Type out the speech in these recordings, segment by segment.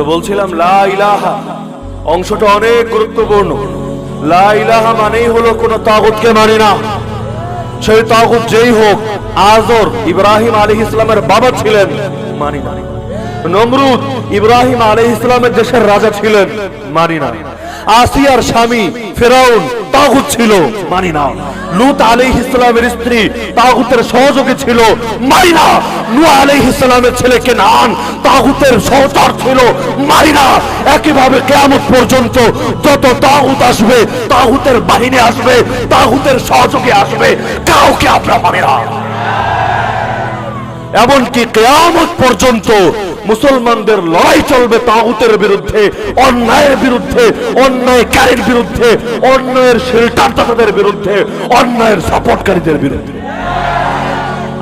তো বলছিলাম লা ইলাহা অংশটা অনেক গুরুত্বপূর্ণ। লা ইলাহা মানেই হলো কোন তাগুতকে মানে না, সেই তাগুত যেই হোক। আজর ইব্রাহিম আলাইহিস সালামের বাবা ছিলেন, মানি না। নমরুদ ইব্রাহিম আলাইহিস সালামের দেশের রাজা ছিলেন, মানি না। আসিয়ার স্বামী ফিরাউন তাগুত ছিল, মানি না। লূত আলাইহিস সালামের স্ত্রী তাগুতের সহযোগী ছিল, মানি না। নূহ আলাইহিস সালামের ছেলে কেনান তাগুতের সহচর ছিল, মানি না। একইভাবে কিয়ামত পর্যন্ত যত তাগুত আসবে, তাগুতের বাহিনী আসবে, তাগুতের সহযোগী আসবে, কাউকে আমরা মানি না। এমনকি কিয়ামত পর্যন্ত মুসলমানদের লড়াই চলবে তাগুতের বিরুদ্ধে, অন্যায়ের বিরুদ্ধে, অন্যায়কারীর বিরুদ্ধে, অন্যায়ের শেল্টারদাতাদের বিরুদ্ধে, অন্যায়ের সাপোর্টকারীদের বিরুদ্ধে।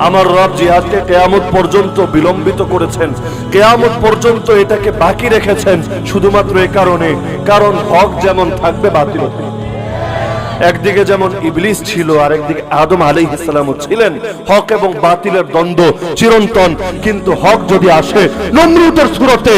আমার রব জিহাদকে কিয়ামত পর্যন্ত বিলম্বিত করেছেন, কিয়ামত পর্যন্ত এটাকে বাকি রেখেছেন শুধুমাত্র এই কারণে, কারণ হক যেমন থাকবে বাতিল হবে। একদিকে যেমন ইবলিস ছিল, আর একদিকে আদম আলাইহিস সালামও ছিলেন। হক এবং বাতিলের দ্বন্দ্ব চিরন্তন। কিন্তু হক যদি আসে নমরুদের সুরতে,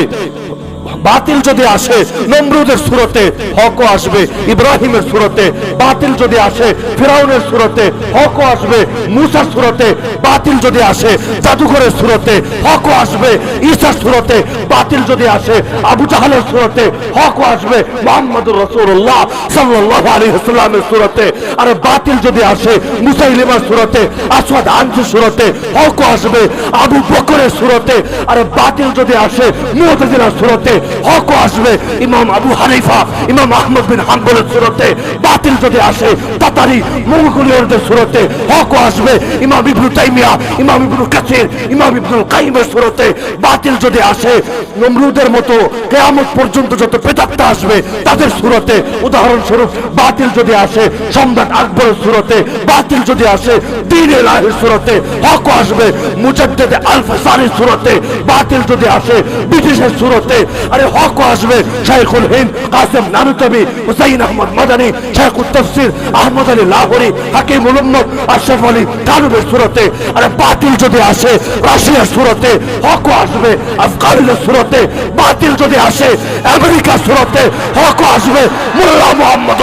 বাতিল যদি আসে নমরুদের সুরতে, হকও আসবে ইব্রাহিমের সুরতে। বাতিল যদি আসে ফিরাউনের সুরতে, হকও আসবে মুসার সুরতে। বাতিল যদি আসে জাদুঘরের সুরতে, হকও আসবে ঈসার সুরতে। বাতিল যদি আসে আবু জাহালের সুরতে, হকও আসবে মুহাম্মদুর রাসূলুল্লাহ সাল্লাল্লাহু আলাইহি ওয়াসাল্লামের সুরতে। আর বাতিল যদি আসে মুসাইলিমার সুরতে, আসওয়াদ আনসির সুরতে, হকও আসবে আবু বকরের সুরতে। আর বাতিল যদি আসে মুতাজিলার সুরতে, হকও আসবে ইমাম আবু হানিফা, ইমাম আহমদ বিন হাম্বলের সুরতে। বাতিল যদি আসে তাতারি মুগলীয়দের সুরতে, হকও আসবে ইমাম ইবনে তাইমিয়া, ইমাম ইবনে কাসির, ইমাম ইবনুল কাইমের সুরতে। বাতিল যদি আসে নমরুদের মতো কিয়ামত পর্যন্ত যত প্রেতাত্মা আসবে তাদের সুরতে। উদাহরণস্বরূপ বাতিল যদি আসে সম্রাট আকবরের সুরতে, বাতিল যদি আসে দ্বীন ইলাহির সুরতে, হকও আসবে মুজাদ্দিদ আল ফাসারির সুরতে। বাতিল যদি আসে ব্রিটিশের সুরতে, আরে হকও আসবে শাইখুল হিন্দ কাসেম নানুতবি, হুসাইন আহমদ মাদানী, শাইখুত তাফসীর আহমদ আলী লাহোরী, হাকিমুল উম্মত আশরাফ আলী থানভীর সুরতে। আরে বাতিল যদি আসে রাশিয়ার সুরতে, হকও আসবে আফগানিস্তানের সুরতে। বাতিল যদি আসে আমেরিকার সুরতে, হকও আসবে মোল্লা মুহাম্মদ